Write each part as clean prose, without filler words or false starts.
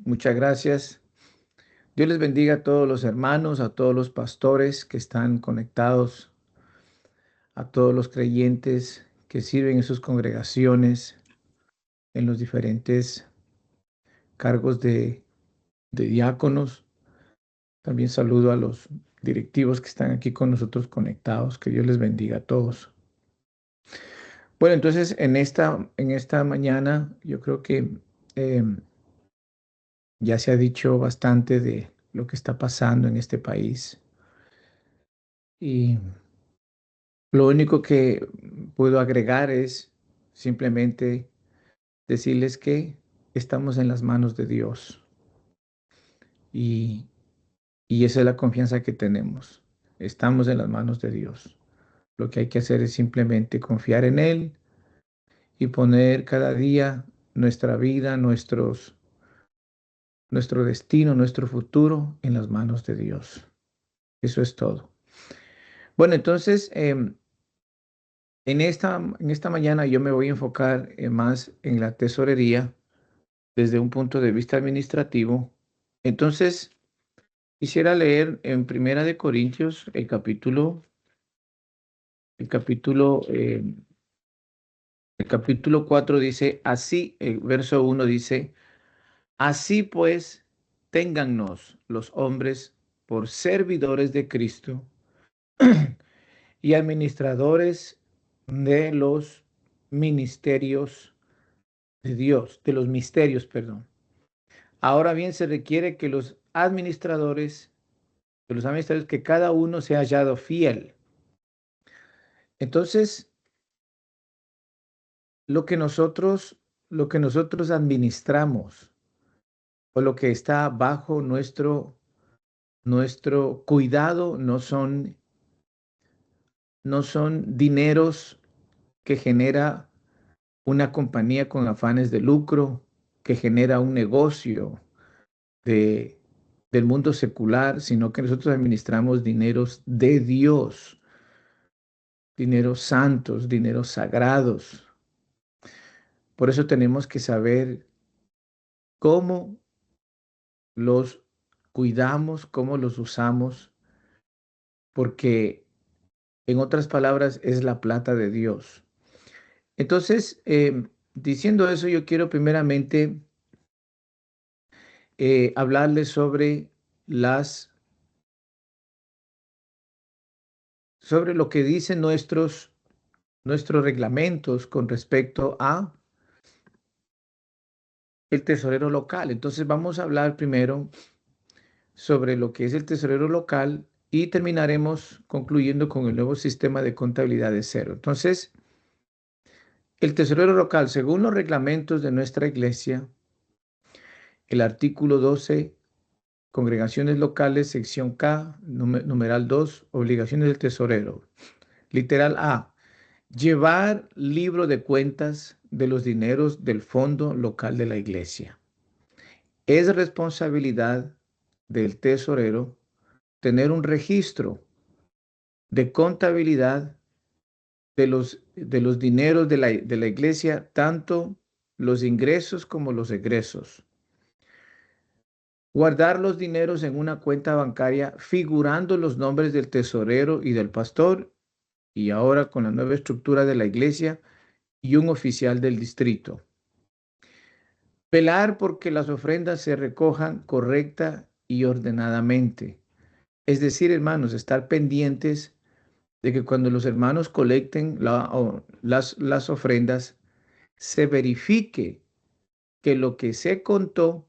Muchas gracias. Dios les bendiga a todos los hermanos, a todos los pastores que están conectados, a todos los creyentes que sirven en sus congregaciones, en los diferentes cargos de diáconos. También saludo a los directivos que están aquí con nosotros conectados. Que Dios les bendiga a todos. Bueno, entonces en esta mañana yo creo que ya se ha dicho bastante de lo que está pasando en este país. Y lo único que puedo agregar es simplemente decirles que estamos en las manos de Dios y, y esa es la confianza que tenemos. Estamos en las manos de Dios. Lo que hay que hacer es simplemente confiar en Él y poner cada día nuestra vida, nuestro destino, nuestro futuro en las manos de Dios. Eso es todo. Bueno, entonces, en esta mañana yo me voy a enfocar más en la tesorería desde un punto de vista administrativo. Entonces, quisiera leer en Primera de Corintios el capítulo, eh, el capítulo 4 dice, así, el verso 1 dice, así pues, téngannos los hombres por servidores de Cristo y administradores de los ministerios de Dios, de los misterios, perdón. Ahora bien, se requiere que los administradores, que cada uno sea hallado fiel. Entonces, lo que nosotros, lo que nosotros administramos o lo que está bajo nuestro cuidado no son dineros que genera una compañía con afanes de lucro, que genera un negocio de, del mundo secular, sino que nosotros administramos dineros de Dios, dineros santos, dineros sagrados. Por eso tenemos que saber cómo los cuidamos, cómo los usamos, porque en otras palabras es la plata de Dios. Entonces, diciendo eso, yo quiero primeramente hablarles sobre lo que dicen nuestros reglamentos con respecto a el tesorero local. Entonces, vamos a hablar primero sobre lo que es el tesorero local y terminaremos concluyendo con el nuevo sistema de contabilidad de cero. Entonces, el tesorero local, según los reglamentos de nuestra iglesia, el artículo 12, congregaciones locales, sección K, numeral 2, obligaciones del tesorero. Literal A, llevar libro de cuentas de los dineros del fondo local de la iglesia. Es responsabilidad del tesorero tener un registro de contabilidad de los dineros de la iglesia, tanto los ingresos como los egresos. Guardar los dineros en una cuenta bancaria figurando los nombres del tesorero y del pastor, y ahora con la nueva estructura de la iglesia y un oficial del distrito. Velar porque las ofrendas se recojan correcta y ordenadamente. Es decir, hermanos, estar pendientes de que cuando los hermanos colecten las ofrendas, se verifique que lo que se contó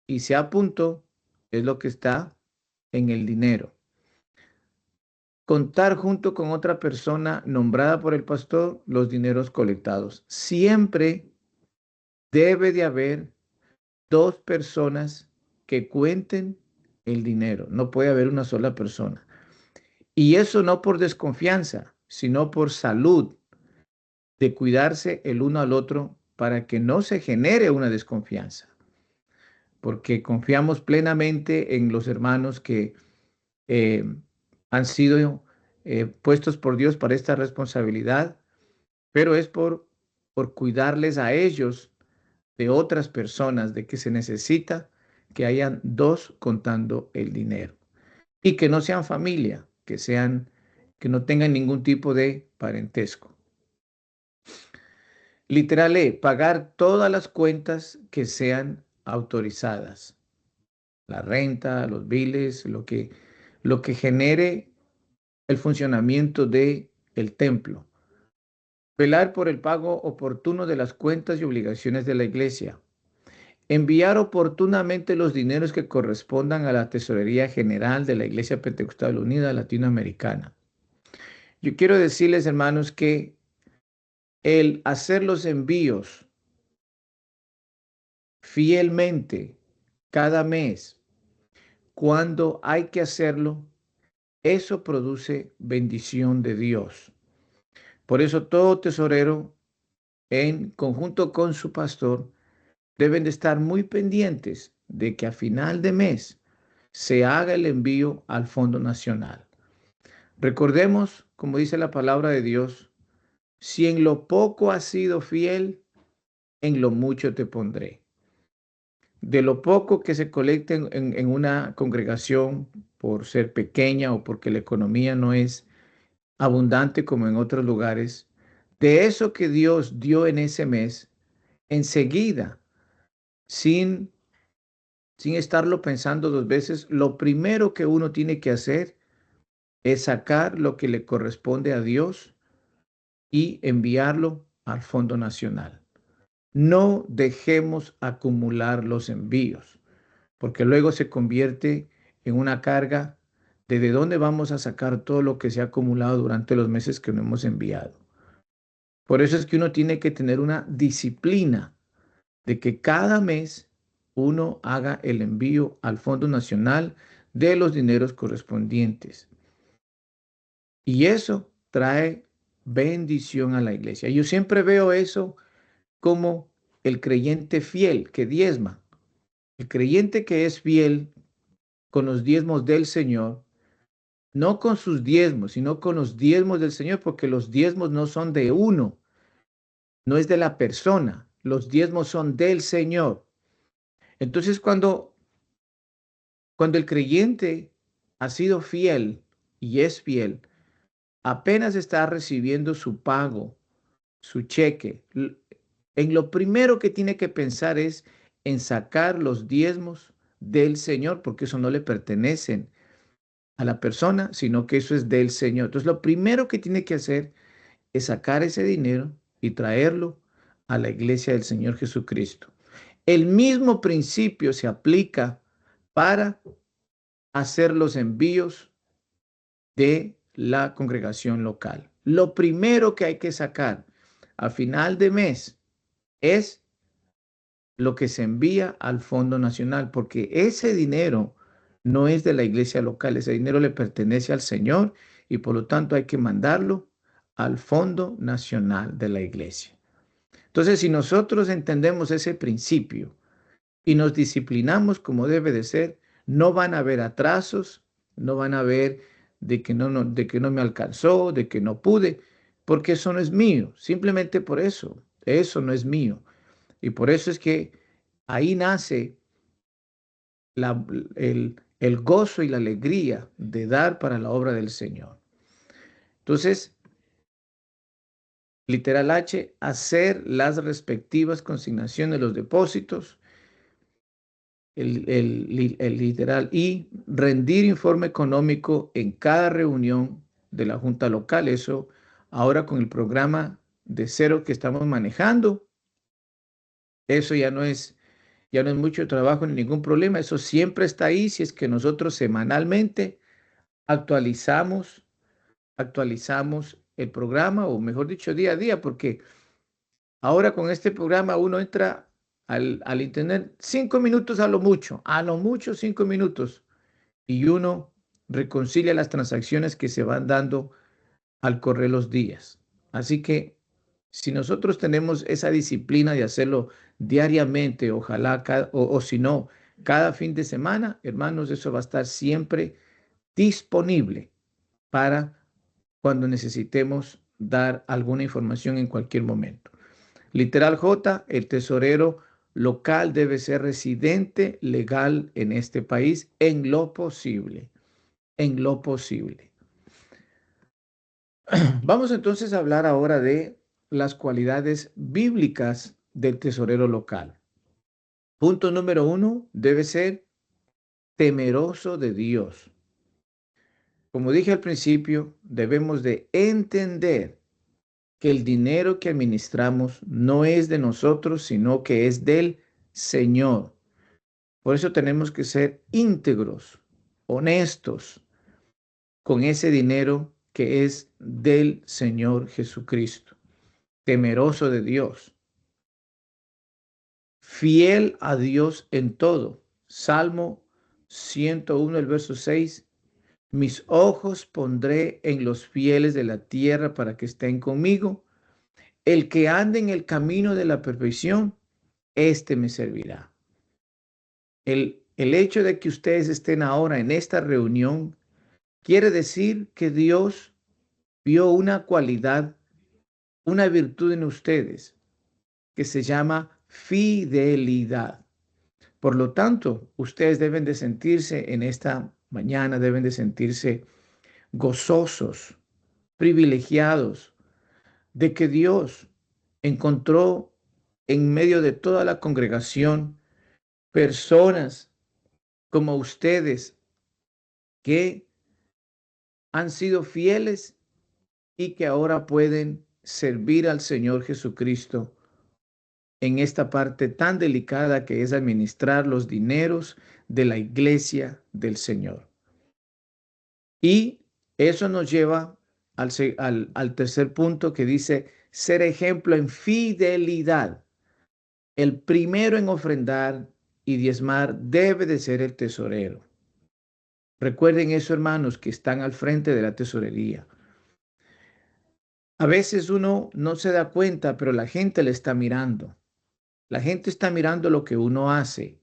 y se apuntó es lo que está en el dinero. Contar junto con otra persona nombrada por el pastor los dineros colectados. Siempre debe de haber dos personas que cuenten el dinero. No puede haber una sola persona. Y eso no por desconfianza, sino por salud, de cuidarse el uno al otro para que no se genere una desconfianza. Porque confiamos plenamente en los hermanos que eh, han sido puestos por Dios para esta responsabilidad, pero es por cuidarles a ellos de otras personas de que se necesita que hayan dos contando el dinero y que no sean familia, que no tengan ningún tipo de parentesco. Literal E, pagar todas las cuentas que sean autorizadas. La renta, los biles, lo que genere el funcionamiento de el templo. Velar por el pago oportuno de las cuentas y obligaciones de la iglesia. Enviar oportunamente los dineros que correspondan a la Tesorería General de la Iglesia Pentecostal Unida Latinoamericana. Yo quiero decirles, hermanos, que el hacer los envíos fielmente cada mes, cuando hay que hacerlo, eso produce bendición de Dios. Por eso todo tesorero, en conjunto con su pastor, deben de estar muy pendientes de que a final de mes se haga el envío al Fondo Nacional. Recordemos, como dice la palabra de Dios, si en lo poco has sido fiel, en lo mucho te pondré. De lo poco que se colecte en una congregación por ser pequeña o porque la economía no es abundante como en otros lugares, de eso que Dios dio en ese mes, enseguida, sin, sin estarlo pensando dos veces, lo primero que uno tiene que hacer es sacar lo que le corresponde a Dios y enviarlo al Fondo Nacional. No dejemos acumular los envíos, porque luego se convierte en una carga de dónde vamos a sacar todo lo que se ha acumulado durante los meses que no hemos enviado. Por eso es que uno tiene que tener una disciplina de que cada mes uno haga el envío al Fondo Nacional de los dineros correspondientes. Y eso trae bendición a la iglesia. Yo siempre veo eso como el creyente fiel que diezma. El creyente que es fiel con los diezmos del Señor, no con sus diezmos, sino con los diezmos del Señor, porque los diezmos no son de uno, no es de la persona, los diezmos son del Señor. Entonces, cuando el creyente ha sido fiel y es fiel, apenas está recibiendo su pago, su cheque, en lo primero que tiene que pensar es en sacar los diezmos del Señor, porque eso no le pertenecen a la persona, sino que eso es del Señor. Entonces, lo primero que tiene que hacer es sacar ese dinero y traerlo a la iglesia del Señor Jesucristo. El mismo principio se aplica para hacer los envíos de la congregación local. Lo primero que hay que sacar a final de mes es lo que se envía al Fondo Nacional, porque ese dinero no es de la iglesia local, ese dinero le pertenece al Señor y por lo tanto hay que mandarlo al Fondo Nacional de la iglesia. Entonces, si nosotros entendemos ese principio y nos disciplinamos como debe de ser, no van a haber atrasos, no van a haber de que no me alcanzó, de que no pude, porque eso no es mío, simplemente por eso no es mío. Y por eso es que ahí nace el gozo y la alegría de dar para la obra del Señor. Entonces, literal H, hacer las respectivas consignaciones de los depósitos, el literal I, rendir informe económico en cada reunión de la Junta Local. Eso ahora con el programa de cero que estamos manejando, eso ya no es mucho trabajo ni ningún problema. Eso siempre está ahí si es que nosotros semanalmente actualizamos, actualizamos el programa, o mejor dicho, día a día, porque ahora con este programa uno entra al internet 5 minutos a lo mucho 5 minutos, y uno reconcilia las transacciones que se van dando al correr los días. Así que si nosotros tenemos esa disciplina de hacerlo diariamente, ojalá, o si no, cada fin de semana, hermanos, eso va a estar siempre disponible para cuando necesitemos dar alguna información en cualquier momento. Literal J, el tesorero local debe ser residente legal en este país en lo posible, en lo posible. Vamos entonces a hablar ahora de las cualidades bíblicas del tesorero local. Punto número 1, debe ser temeroso de Dios. Como dije al principio, debemos de entender que el dinero que administramos no es de nosotros, sino que es del Señor. Por eso tenemos que ser íntegros, honestos con ese dinero que es del Señor Jesucristo, temeroso de Dios, fiel a Dios en todo. Salmo 101, el verso 6. Mis ojos pondré en los fieles de la tierra para que estén conmigo. El que ande en el camino de la perfección, éste me servirá. El hecho de que ustedes estén ahora en esta reunión quiere decir que Dios vio una cualidad, una virtud en ustedes que se llama fidelidad. Por lo tanto, ustedes deben de sentirse en esta mañana, deben de sentirse gozosos, privilegiados de que Dios encontró en medio de toda la congregación personas como ustedes que han sido fieles y que ahora pueden servir al Señor Jesucristo en esta parte tan delicada que es administrar los dineros de la iglesia del Señor. Y eso nos lleva al tercer punto que dice ser ejemplo en fidelidad. El primero en ofrendar y diezmar debe de ser el tesorero. Recuerden eso, hermanos, que están al frente de la tesorería. A veces uno no se da cuenta, pero la gente le está mirando. La gente está mirando lo que uno hace.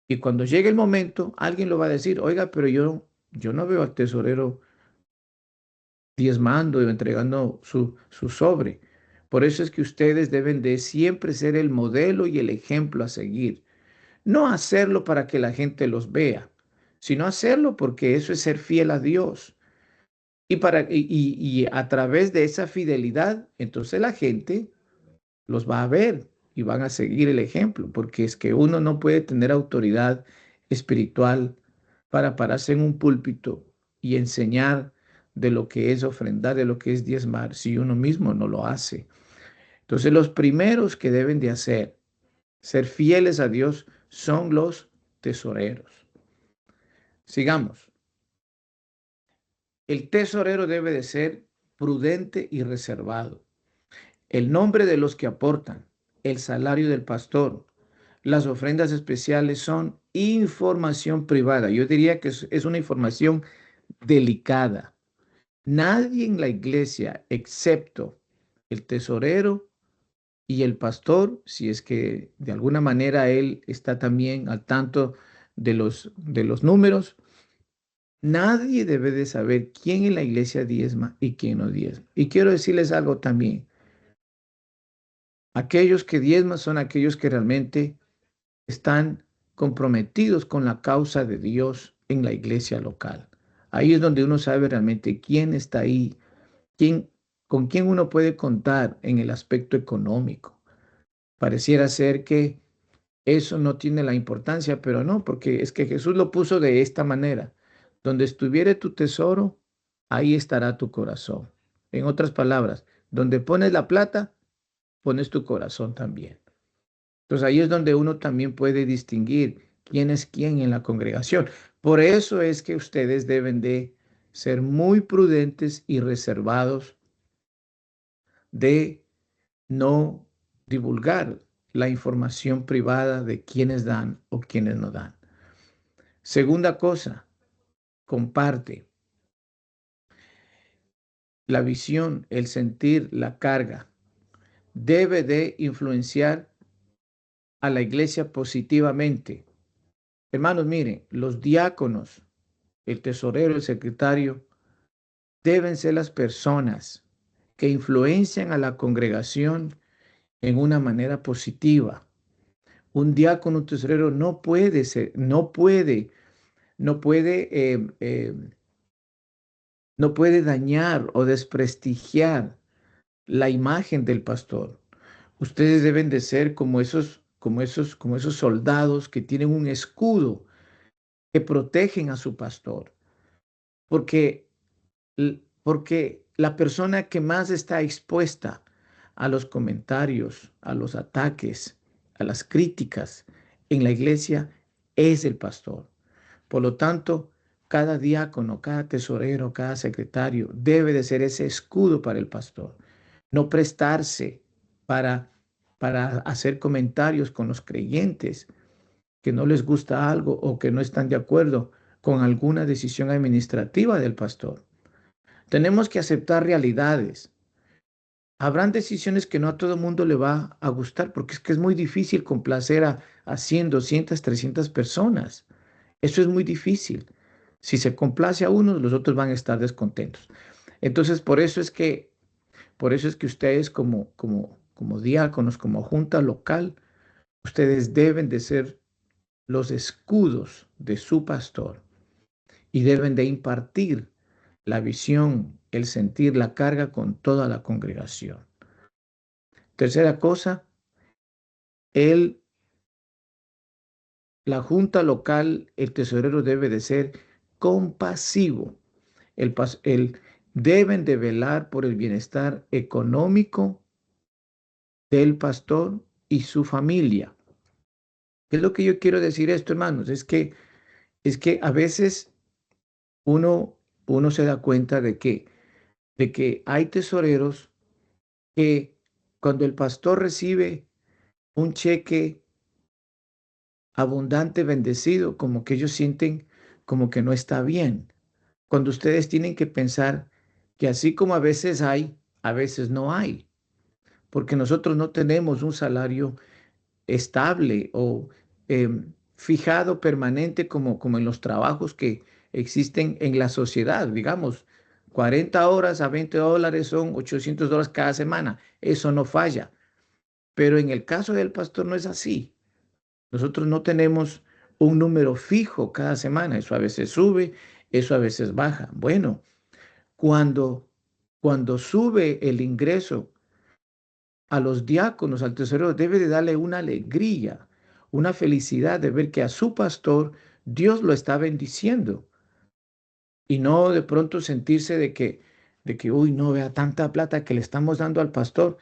Y cuando llegue el momento, alguien lo va a decir, oiga, pero yo no veo al tesorero diezmando y entregando su sobre. Por eso es que ustedes deben de siempre ser el modelo y el ejemplo a seguir. No hacerlo para que la gente los vea, sino hacerlo porque eso es ser fiel a Dios. Y a través de esa fidelidad, entonces la gente los va a ver y van a seguir el ejemplo, porque es que uno no puede tener autoridad espiritual para pararse en un púlpito y enseñar de lo que es ofrendar, de lo que es diezmar, si uno mismo no lo hace. Entonces los primeros que deben de hacer, ser fieles a Dios, son los tesoreros. Sigamos. El tesorero debe de ser prudente y reservado. El nombre de los que aportan, el salario del pastor, las ofrendas especiales son información privada. Yo diría que es una información delicada. Nadie en la iglesia, excepto el tesorero y el pastor, si es que de alguna manera él está también al tanto de los números, nadie debe de saber quién en la iglesia diezma y quién no diezma. Y quiero decirles algo también. Aquellos que diezman son aquellos que realmente están comprometidos con la causa de Dios en la iglesia local. Ahí es donde uno sabe realmente quién está ahí, quién, con quién uno puede contar en el aspecto económico. Pareciera ser que eso no tiene la importancia, pero no, porque es que Jesús lo puso de esta manera. Donde estuviere tu tesoro, ahí estará tu corazón. En otras palabras, donde pones la plata, pones tu corazón también. Entonces ahí es donde uno también puede distinguir quién es quién en la congregación. Por eso es que ustedes deben de ser muy prudentes y reservados de no divulgar la información privada de quienes dan o quienes no dan. Segunda cosa, comparte. La visión, el sentir, la carga debe de influenciar a la iglesia positivamente. Hermanos, miren, los diáconos, el tesorero, el secretario, deben ser las personas que influencian a la congregación en una manera positiva. Un diácono, un tesorero no puede ser, no puede, no puede dañar o desprestigiar la imagen del pastor. Ustedes deben de ser como esos soldados que tienen un escudo que protegen a su pastor, porque, porque la persona que más está expuesta a los comentarios, a los ataques, a las críticas en la iglesia es el pastor. Por lo tanto, cada diácono, cada tesorero, cada secretario debe de ser ese escudo para el pastor. No prestarse para, para hacer comentarios con los creyentes que no les gusta algo o que no están de acuerdo con alguna decisión administrativa del pastor. Tenemos que aceptar realidades. Habrán decisiones que no a todo el mundo le va a gustar porque es que es muy difícil complacer a 100, 200, 300 personas. Eso es muy difícil. Si se complace a uno, los otros van a estar descontentos. Entonces, por eso es que ustedes como diáconos, como junta local, ustedes deben de ser los escudos de su pastor y deben de impartir la visión, el sentir, la carga con toda la congregación. Tercera cosa, el, la junta local, el tesorero debe de ser compasivo. Deben de velar por el bienestar económico del pastor y su familia. ¿Qué es lo que yo quiero decir esto, hermanos? Es que a veces uno, uno se da cuenta de que hay tesoreros que cuando el pastor recibe un cheque abundante, bendecido, como que ellos sienten como que no está bien. Cuando ustedes tienen que pensar que así como a veces hay, a veces no hay, porque nosotros no tenemos un salario estable o fijado permanente como en los trabajos que existen en la sociedad, digamos. 40 horas a $20 son $800 cada semana. Eso no falla. Pero en el caso del pastor no es así. Nosotros no tenemos un número fijo cada semana. Eso a veces sube, eso a veces baja. Bueno, cuando, cuando sube el ingreso a los diáconos, al tesorero, debe de darle una alegría, una felicidad de ver que a su pastor Dios lo está bendiciendo y no de pronto sentirse uy, no vea tanta plata que le estamos dando al pastor.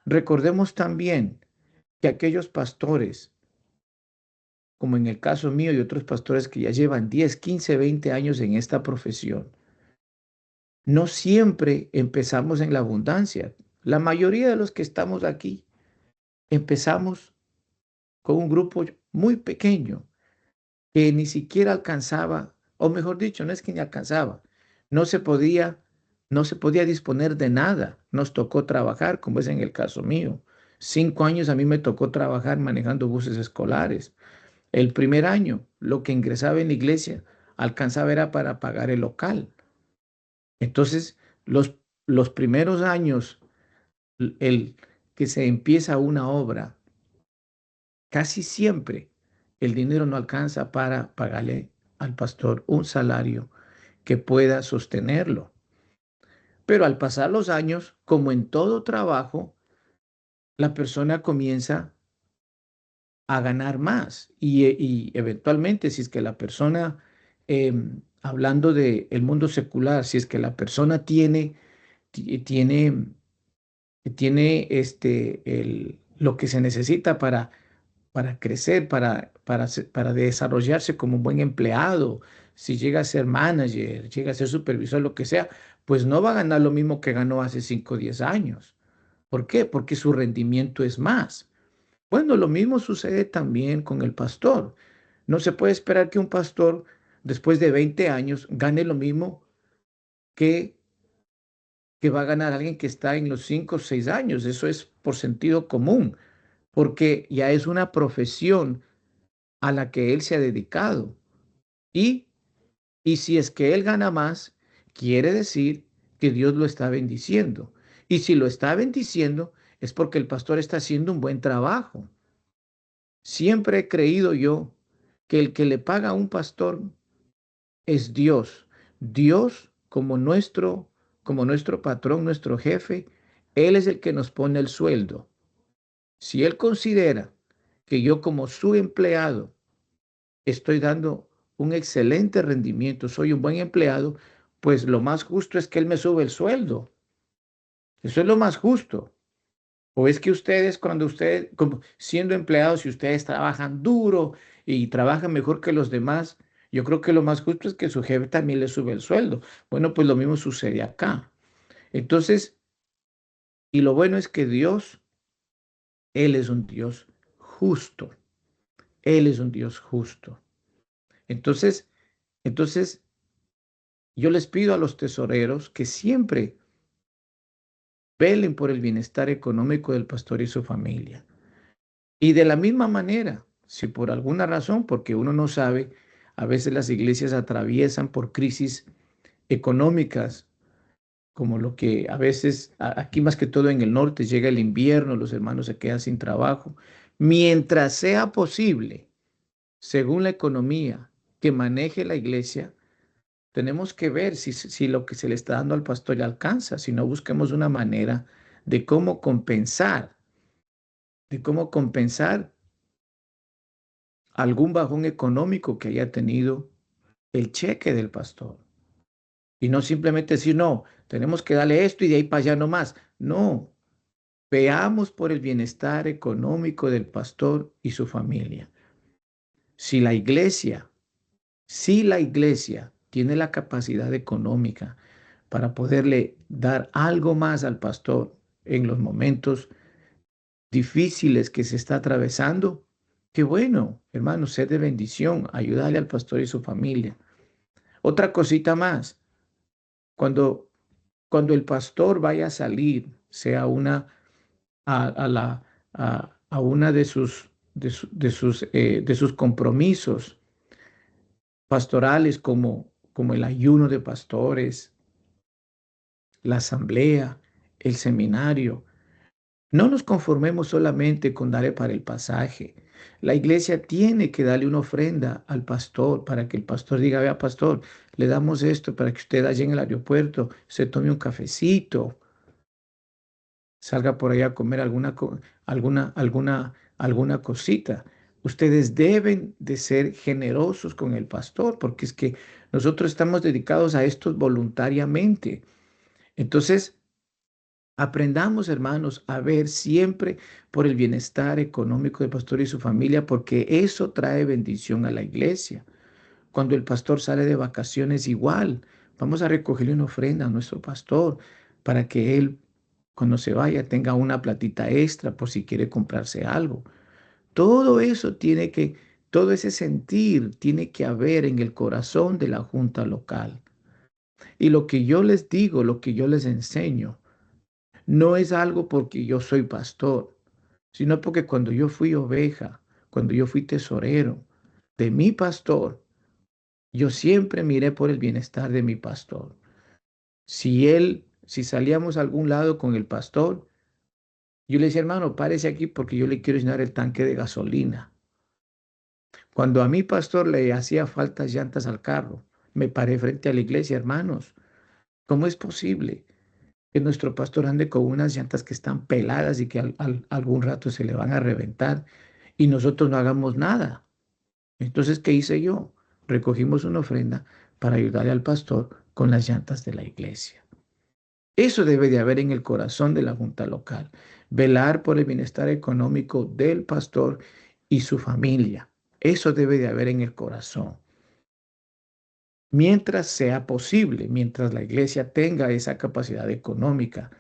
Recordemos también que aquellos pastores, como en el caso mío y otros pastores que ya llevan 10, 15, 20 años en esta profesión, no siempre empezamos en la abundancia. La mayoría de los que estamos aquí empezamos con un grupo muy pequeño que ni siquiera alcanzaba, o mejor dicho, no es que ni alcanzaba, no se podía, no se podía disponer de nada. Nos tocó trabajar, como es en el caso mío. 5 años a mí me tocó trabajar manejando buses escolares. El primer año, lo que ingresaba en la iglesia alcanzaba era para pagar el local. Entonces, los primeros años, el que se empieza una obra, casi siempre el dinero no alcanza para pagarle al pastor un salario que pueda sostenerlo. Pero al pasar los años, como en todo trabajo, la persona comienza a ganar más y eventualmente si es que la persona, hablando del mundo secular, si es que la persona tiene, tiene lo que se necesita para crecer, para desarrollarse como un buen empleado, si llega a ser manager, llega a ser supervisor, lo que sea, pues no va a ganar lo mismo que ganó hace 5 o 10 años. ¿Por qué? Porque su rendimiento es más. Bueno, lo mismo sucede también con el pastor. No se puede esperar que un pastor después de 20 años gane lo mismo que, que va a ganar alguien que está en los 5 o 6 años. Eso es por sentido común, porque ya es una profesión a la que él se ha dedicado. Y, y si es que él gana más, quiere decir que Dios lo está bendiciendo. Y si lo está bendiciendo, es porque el pastor está haciendo un buen trabajo. Siempre he creído yo que el que le paga a un pastor es Dios. Dios como nuestro patrón, nuestro jefe, Él es el que nos pone el sueldo. Si Él considera que yo como su empleado estoy dando un excelente rendimiento, soy un buen empleado, pues lo más justo es que Él me sube el sueldo. Eso es lo más justo. ¿O es que ustedes, cuando ustedes, como siendo empleados, si ustedes trabajan duro y trabajan mejor que los demás, yo creo que lo más justo es que su jefe también le sube el sueldo? Bueno, pues lo mismo sucede acá. Entonces, y lo bueno es que Dios, Él es un Dios justo. Él es un Dios justo. Entonces, entonces, yo les pido a los tesoreros que siempre velen por el bienestar económico del pastor y su familia. Y de la misma manera, si por alguna razón, porque uno no sabe, a veces las iglesias atraviesan por crisis económicas, como lo que a veces, aquí más que todo en el norte, llega el invierno, los hermanos se quedan sin trabajo. Mientras sea posible, según la economía que maneje la iglesia, tenemos que ver si lo que se le está dando al pastor le alcanza, si no busquemos una manera de cómo compensar algún bajón económico que haya tenido el cheque del pastor. Y no simplemente decir, no, tenemos que darle esto y de ahí para allá no más. No, veamos por el bienestar económico del pastor y su familia. Si la iglesia, si la iglesia tiene la capacidad económica para poderle dar algo más al pastor en los momentos difíciles que se está atravesando, qué bueno, hermano, sed de bendición, ayúdale al pastor y su familia. Otra cosita más, cuando, cuando el pastor vaya a salir, sea a la, a una de sus compromisos pastorales como el ayuno de pastores, la asamblea, el seminario, no nos conformemos solamente con darle para el pasaje. La iglesia tiene que darle una ofrenda al pastor para que el pastor diga, vea pastor, le damos esto para que usted allá en el aeropuerto se tome un cafecito, salga por allá a comer alguna cosita. Ustedes deben de ser generosos con el pastor porque es que nosotros estamos dedicados a esto voluntariamente. Entonces, aprendamos, hermanos, a ver siempre por el bienestar económico del pastor y su familia, porque eso trae bendición a la iglesia. Cuando el pastor sale de vacaciones, igual, vamos a recogerle una ofrenda a nuestro pastor para que él, cuando se vaya, tenga una platita extra por si quiere comprarse algo. Todo eso todo ese sentir tiene que haber en el corazón de la junta local. Y lo que yo les digo, lo que yo les enseño, no es algo porque yo soy pastor, sino porque cuando yo fui oveja, cuando yo fui tesorero de mi pastor, yo siempre miré por el bienestar de mi pastor. Si salíamos a algún lado con el pastor, yo le decía, hermano, párese aquí porque yo le quiero llenar el tanque de gasolina. Cuando a mi pastor le hacía faltas llantas al carro, me paré frente a la iglesia, hermanos. ¿Cómo es posible que nuestro pastor ande con unas llantas que están peladas y que algún rato se le van a reventar y nosotros no hagamos nada? Entonces, ¿qué hice yo? Recogimos una ofrenda para ayudarle al pastor con las llantas de la iglesia. Eso debe de haber en el corazón de la junta local. Velar por el bienestar económico del pastor y su familia. Eso debe de haber en el corazón. Mientras sea posible, mientras la iglesia tenga esa capacidad económica.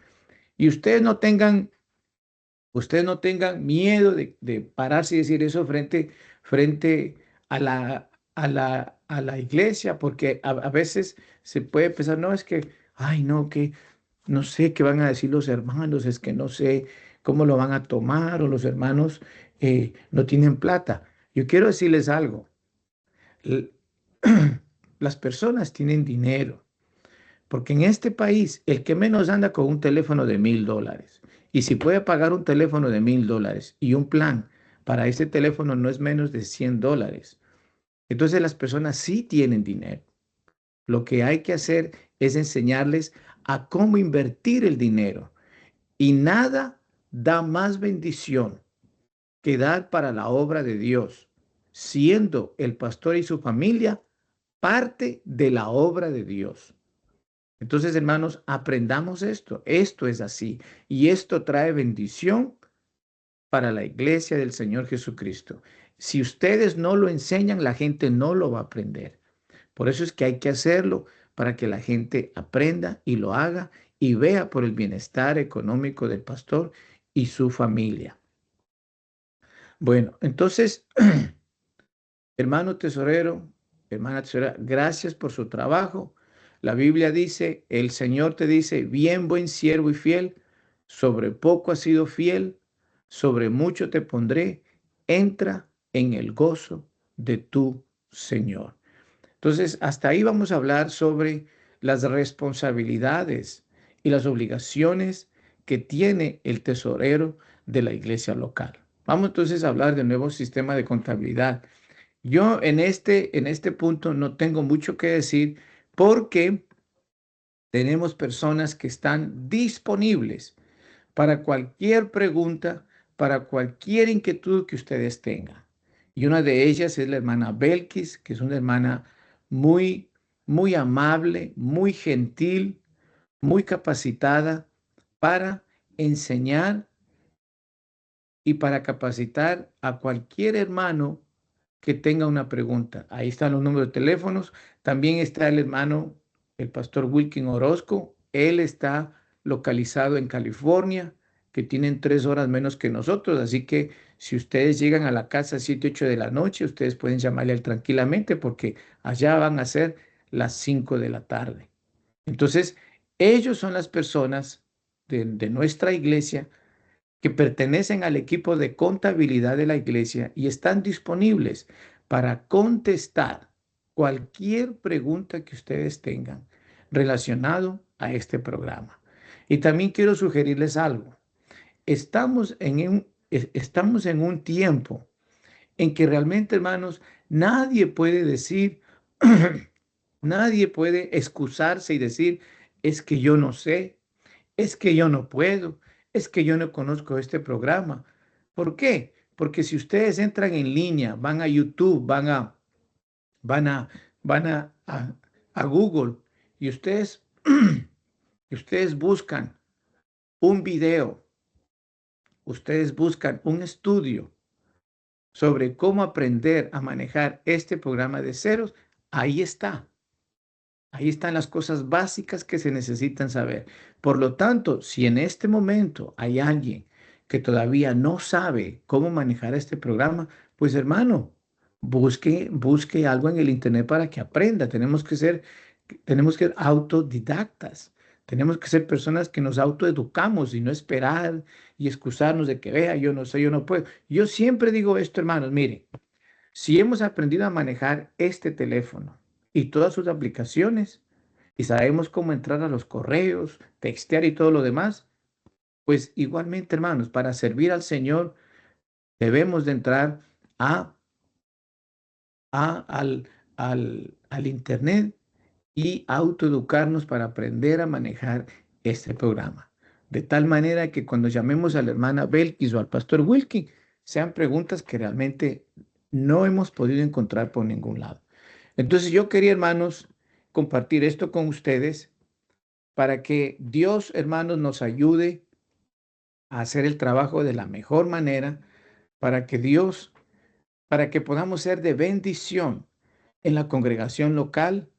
Y ustedes no tengan miedo de pararse y decir eso frente a la iglesia, porque a veces se puede pensar, no, es que, ay, no, que no sé qué van a decir los hermanos, es que no sé cómo lo van a tomar o los hermanos no tienen plata. Yo quiero decirles algo. l- Las personas tienen dinero. Porque en este país, el que menos anda con un teléfono de $1,000. Y si puede pagar un teléfono de $1,000 y un plan para este teléfono no es menos de $100. Entonces las personas sí tienen dinero. Lo que hay que hacer es enseñarles a cómo invertir el dinero. Y nada da más bendición que dar para la obra de Dios, siendo el pastor y su familia parte de la obra de Dios. Entonces, hermanos, aprendamos esto. Esto es así. Y esto trae bendición para la iglesia del Señor Jesucristo. Si ustedes no lo enseñan, la gente no lo va a aprender. Por eso es que hay que hacerlo para que la gente aprenda y lo haga y vea por el bienestar económico del pastor y su familia. Bueno, entonces, hermano tesorero, hermana tesorera, gracias por su trabajo. La Biblia dice, el Señor te dice, bien buen siervo y fiel, sobre poco has sido fiel, sobre mucho te pondré, entra en el gozo de tu Señor. Entonces, hasta ahí vamos a hablar sobre las responsabilidades y las obligaciones que tiene el tesorero de la iglesia local. Vamos entonces a hablar del nuevo sistema de contabilidad. Yo en este punto no tengo mucho que decir porque tenemos personas que están disponibles para cualquier pregunta, para cualquier inquietud que ustedes tengan. Y una de ellas es la hermana Belkis, que es una hermana muy, muy amable, muy gentil, muy capacitada para enseñar y para capacitar a cualquier hermano que tenga una pregunta. Ahí están los números de teléfonos. También está el hermano, el pastor Wilkin Orozco. Él está localizado en California, que tienen 3 horas menos que nosotros. Así que si ustedes llegan a la casa a 7, 8 de la noche, ustedes pueden llamarle a él tranquilamente porque allá van a ser las 5 de la tarde. Entonces, ellos son las personas de nuestra iglesia que pertenecen al equipo de contabilidad de la iglesia y están disponibles para contestar cualquier pregunta que ustedes tengan relacionado a este programa. Y también quiero sugerirles algo. Estamos en un tiempo en que realmente, hermanos, nadie puede decir, nadie puede excusarse y decir, es que yo no sé, es que yo no puedo, es que yo no conozco este programa. ¿Por qué? Porque si ustedes entran en línea, van a YouTube, van a, van a Google y ustedes buscan un video, ustedes buscan un estudio sobre cómo aprender a manejar este programa de ceros, ahí está. Ahí están las cosas básicas que se necesitan saber. Por lo tanto, si en este momento hay alguien que todavía no sabe cómo manejar este programa, pues hermano, busque algo en el internet para que aprenda. Tenemos que ser autodidactas. Tenemos que ser personas que nos autoeducamos y no esperar y excusarnos de que vea, yo no sé, yo no puedo. Yo siempre digo esto, hermanos, miren. Si hemos aprendido a manejar este teléfono y todas sus aplicaciones y sabemos cómo entrar a los correos, textear y todo lo demás, pues igualmente, hermanos, para servir al Señor debemos de entrar a, al Internet y autoeducarnos para aprender a manejar este programa. De tal manera que cuando llamemos a la hermana Belkis o al pastor Wilkin, sean preguntas que realmente no hemos podido encontrar por ningún lado. Entonces yo quería, hermanos, compartir esto con ustedes para que Dios, hermanos, nos ayude a hacer el trabajo de la mejor manera, para que Dios, para que podamos ser de bendición en la congregación local,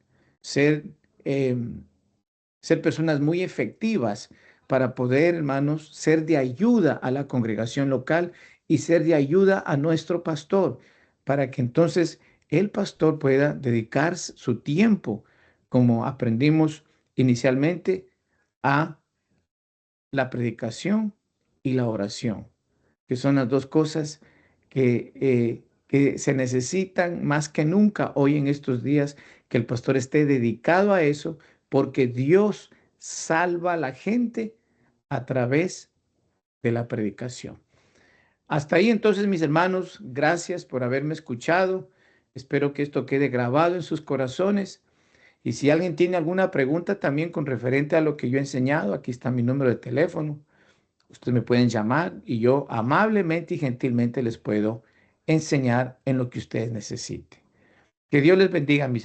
ser, ser personas muy efectivas para poder, hermanos, ser de ayuda a la congregación local y ser de ayuda a nuestro pastor, para que entonces el pastor pueda dedicar su tiempo, como aprendimos inicialmente, a la predicación y la oración, que son las dos cosas que se necesitan más que nunca hoy en estos días, que el pastor esté dedicado a eso, porque Dios salva a la gente a través de la predicación. Hasta ahí entonces, mis hermanos, gracias por haberme escuchado. Espero que esto quede grabado en sus corazones. Y si alguien tiene alguna pregunta también con referente a lo que yo he enseñado, aquí está mi número de teléfono. Ustedes me pueden llamar y yo amablemente y gentilmente les puedo enseñar en lo que ustedes necesiten. Que Dios les bendiga, mis hermanos.